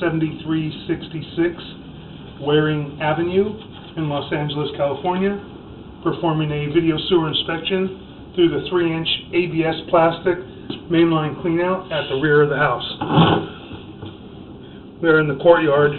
7366 Waring Avenue in Los Angeles, California, performing a video sewer inspection through the 3-inch ABS plastic mainline cleanout at the rear of the house. We are in the courtyard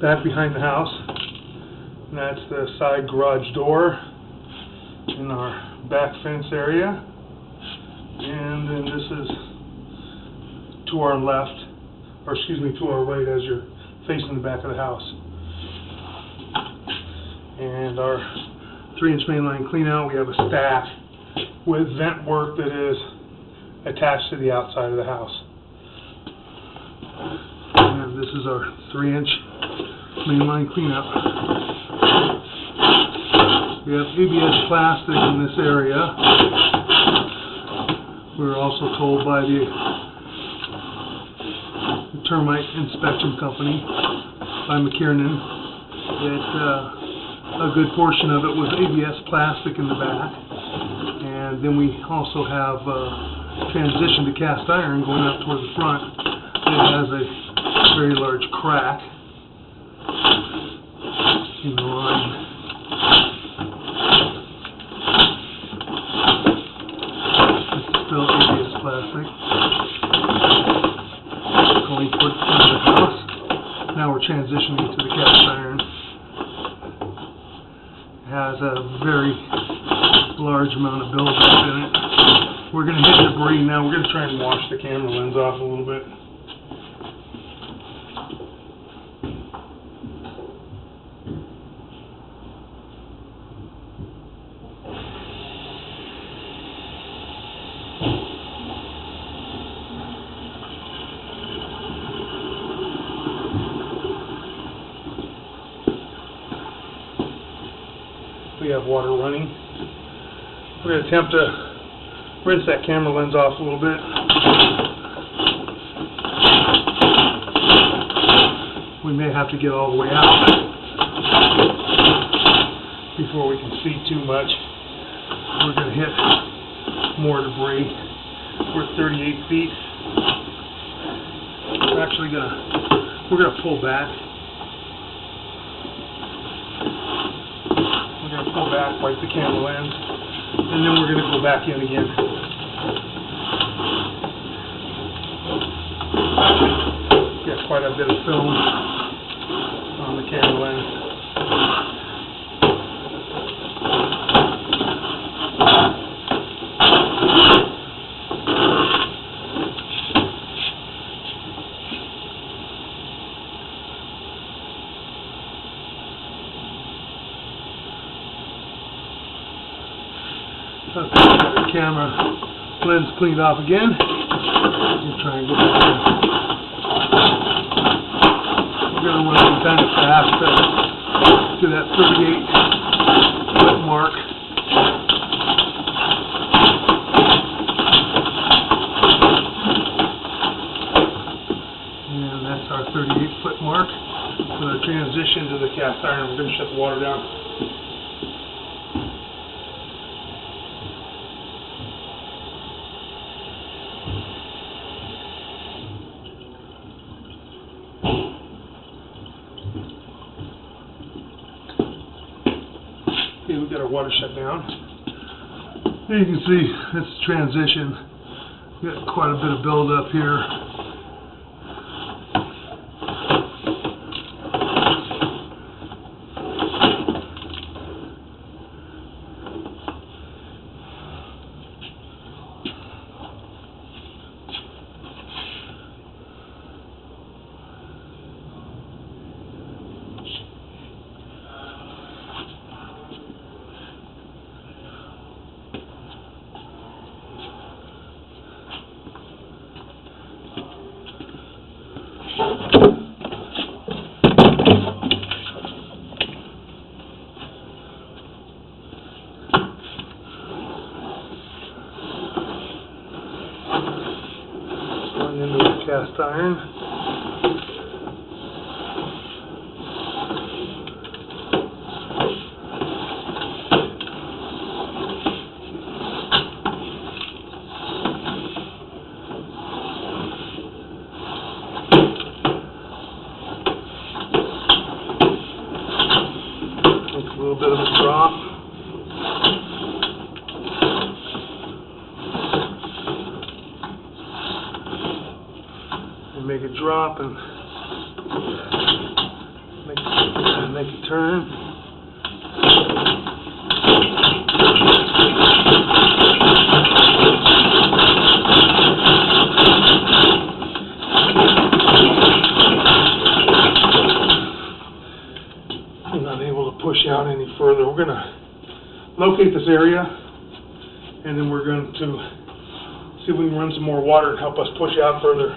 back behind the house, and that's the side garage door in our back fence area, and then this is to our left, or excuse me, to our right as you're facing the back of the house. And our 3-inch mainline cleanout, we have a stack with vent work that is attached to the outside of the house. And this is our 3-inch mainline cleanout. We have ABS plastic in this area. We were also told by the termite inspection company, by McKiernan, that a good portion of it was ABS plastic in the back. And then we also have transition to cast iron going up toward the front. It has a very large crack in the line. This is still ABS plastic. Going toward the front of the house. Now we're transitioning to the cast iron. It has a very large amount of buildup in it. We're going to hit debris now. We're going to try and wash the camera lens off a little bit. We have water running. We're going to attempt to rinse that camera lens off a little bit. We may have to get all the way out before we can see too much. We're going to hit more debris. We're at 38 feet. We're going to pull back. We're going to pull back, wipe the camera lens, and then we're going to go back in again. Got quite a bit of film on the camera lens. Let's get the camera lens cleaned off again. We'll try and get that in. We're going to run kind of fast to that 38-foot mark. And that's our 38-foot mark. We're going to transition to the cast iron. We're going to shut the water down. Okay, we've got our water shut down. Here you can see this transition. We've got quite a bit of buildup here. Going into the cast iron. a drop and make a turn. I'm not able to push out any further. We're going to locate this area, and then we're going to see if we can run some more water and help us push out further.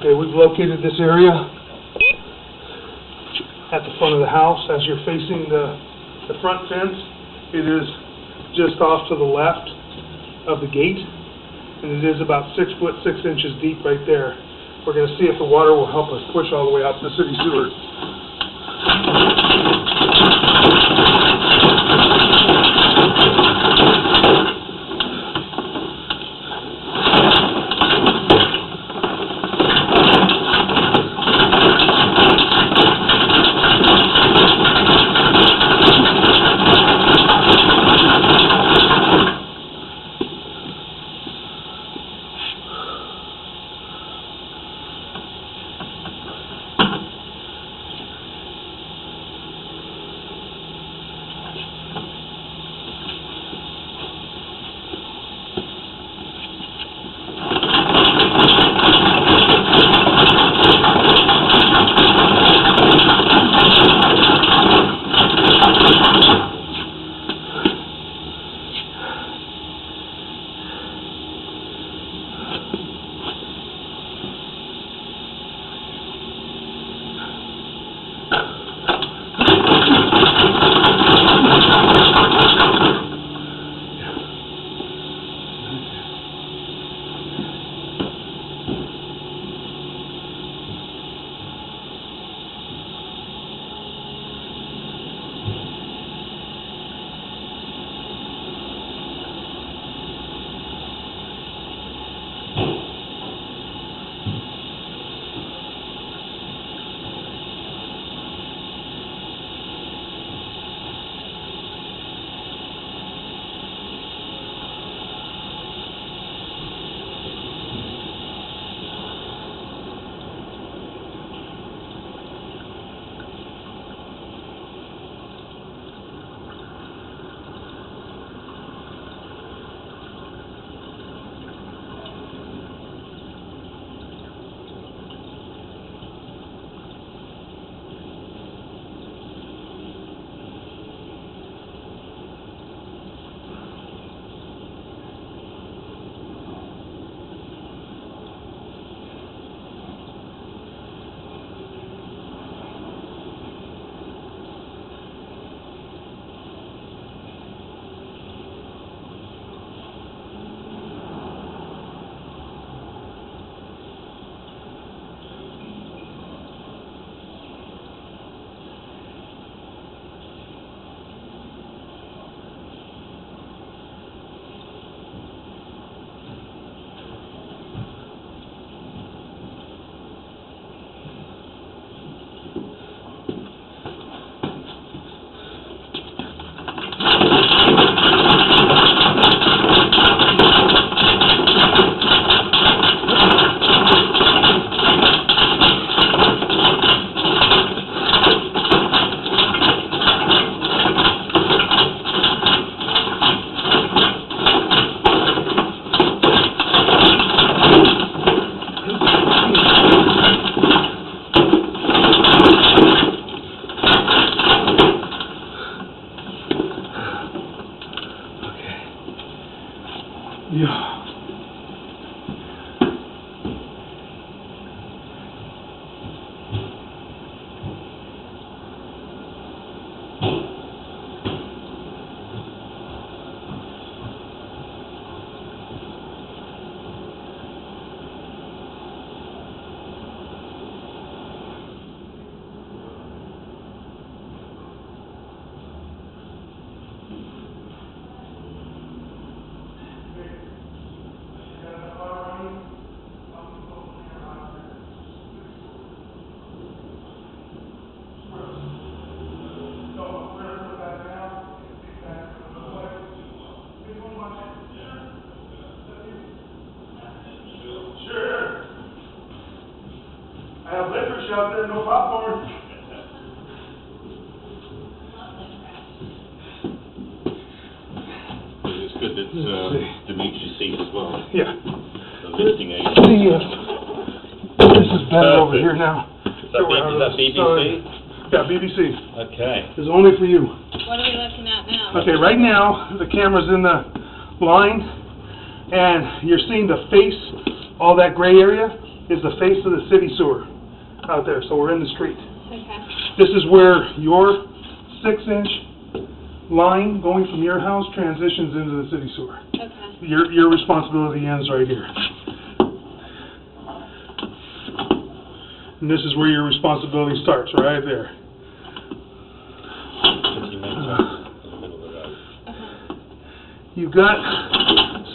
Okay, we've located this area at the front of the house. As you're facing the front fence, it is just off to the left of the gate, and it is about 6 foot 6 inches deep right there. We're going to see if the water will help us push all the way out to the city sewer. Yeah. I have licorice out there, no popcorn. It's good that Dimitri's seen as well. Yeah. The listing aid. This is better over here now. Is that BBC? Yeah, BBC. Okay. It's only for you. What are we looking at now? Okay, right now, the camera's in the line, and you're seeing the face, all that gray area. is the face of the city sewer out there, so we're in the street. Okay. This is where your 6-inch line going from your house transitions into the city sewer. Okay. Your responsibility ends right here. And this is where your responsibility starts, right there. 50 minutes in the middle of the road. You've got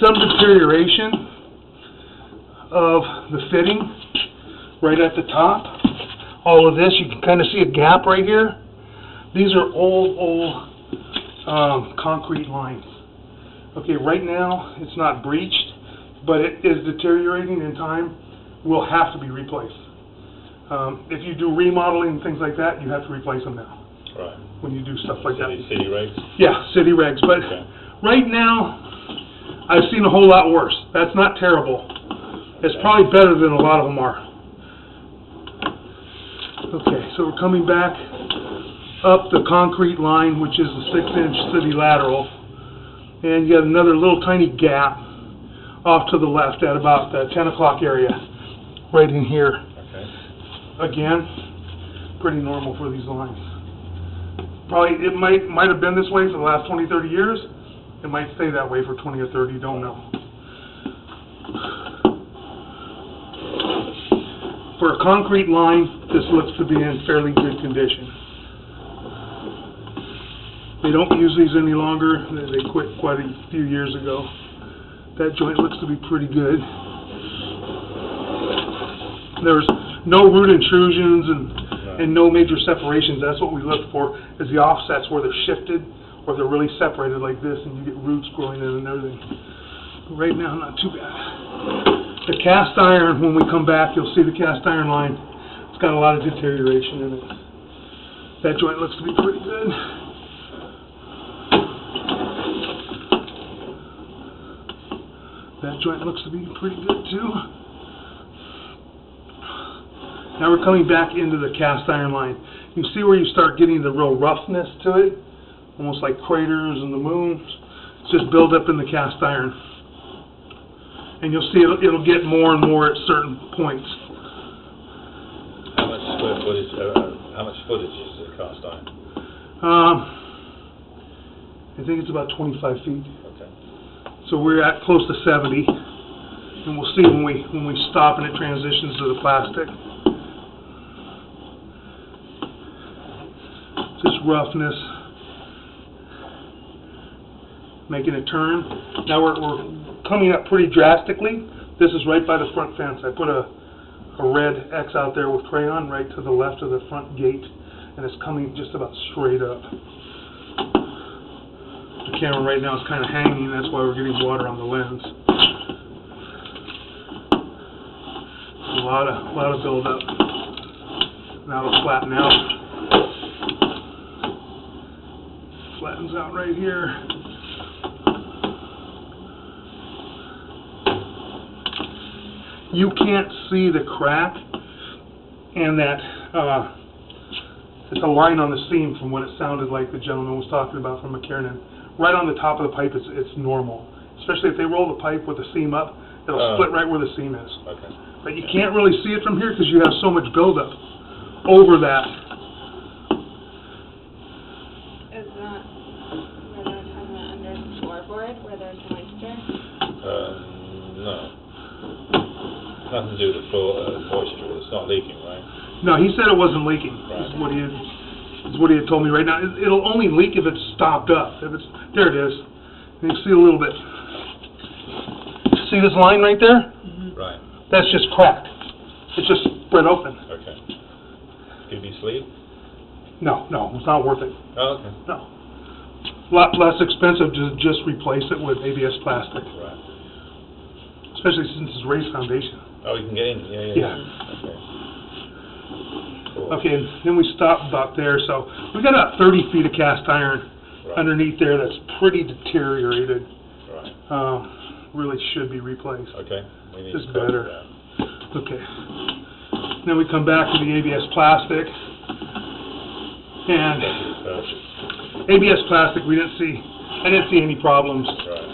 some deterioration of the fitting right at the top. All of this, you can kind of see a gap right here. These are old concrete lines. Okay, right now it's not breached, but it is deteriorating in time. Will have to be replaced. If you do remodeling and things like that, you have to replace them now. Right. When you do stuff like that. City regs? Yeah, city regs. But Okay. right now, I've seen a whole lot worse. That's not terrible. It's probably better than a lot of them are. Okay, so we're coming back up the concrete line, which is the 6-inch city lateral. And you got another little tiny gap off to the left at about the 10 o'clock area, right in here. Okay. Again, pretty normal for these lines. Probably, it might have been this way for the last 20, 30 years. It might stay that way for 20 or 30, don't know. For a concrete line, this looks to be in fairly good condition. They don't use these any longer. They quit quite a few years ago. That joint looks to be pretty good. There's no root intrusions and no major separations. That's what we look for, is the offsets where they're shifted or they're really separated like this and you get roots growing in and everything. Right now, not too bad. The cast iron, when we come back, you'll see the cast iron line. It's got a lot of deterioration in it. That joint looks to be pretty good. That joint looks to be pretty good too. Now we're coming back into the cast iron line. You see where you start getting the real roughness to it? Almost like craters in the moon. It's just build up in the cast iron. And you'll see it'll get more and more at certain points. How much square footage, how much footage is the cast iron? I think it's about 25 feet. Okay. So we're at close to 70. And we'll see when we stop and it transitions to the plastic. Just roughness. Making a turn. Now we're coming up pretty drastically. This is right by the front fence. I put a red X out there with crayon right to the left of the front gate, and it's coming just about straight up. The camera right now is kind of hanging. That's why we're getting water on the lens. A lot of buildup. Now it'll flatten out. Flattens out right here. You can't see the crack, and that it's a line on the seam from what it sounded like the gentleman was talking about from McKiernan. Right on the top of the pipe, it's normal. Especially if they roll the pipe with the seam up, it'll split right where the seam is. Okay. But you can't really see it from here because you have so much buildup over that. Is that where they're talking about under the floorboard, where there's moisture? No. Nothing to do with the floor moisture. It's not leaking, right? No, he said it wasn't leaking. Right. Is what he had told me right now. It'll only leak if it's stopped up. If it's there, it is. And you see a little bit. See this line right there? Mm-hmm. Right. That's just cracked. It's just spread open. Okay. Give me sleep? No, it's not worth it. Oh, okay. No. A lot less expensive to just replace it with ABS plastic. Right. Especially since it's raised foundation. Oh, you can get in? Yeah. Okay. Cool. Okay, and then we stop about there. So we got about 30 feet of cast iron underneath there that's pretty deteriorated. Right. Really should be replaced. Okay. We need It's to cover better. that. Okay. Then we come back to the ABS plastic. And ABS plastic, I didn't see any problems. Right.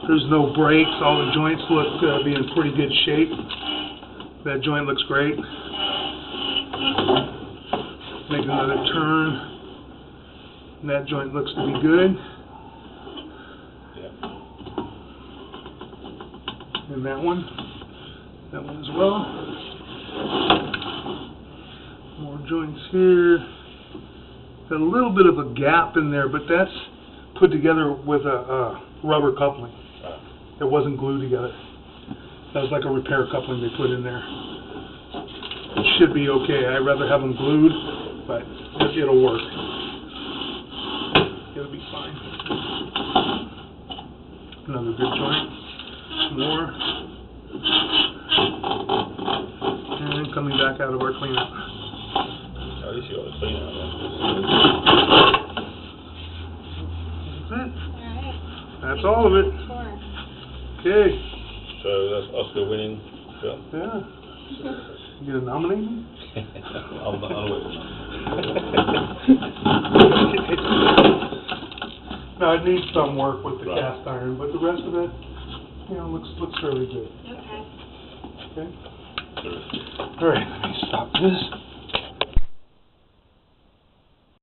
There's no breaks. All the joints look to be in pretty good shape. That joint looks great. Make another turn. And that joint looks to be good. Yeah. And that one as well. More joints here. Got a little bit of a gap in there, but that's put together with a rubber coupling. It wasn't glued together. That was like a repair coupling they put in there. It should be okay. I'd rather have them glued, but it'll work. It'll be fine. Another good joint. More. And coming back out of our cleanup. At least you got a clean out That's it. Alright. That's all of it. 4. Okay. So that's Oscar winning film. Yeah. You gonna nominate me? I'm waiting. No, it needs some work with the Right. cast iron, but the rest of it, looks fairly good. Okay. Okay. All right, let me stop this.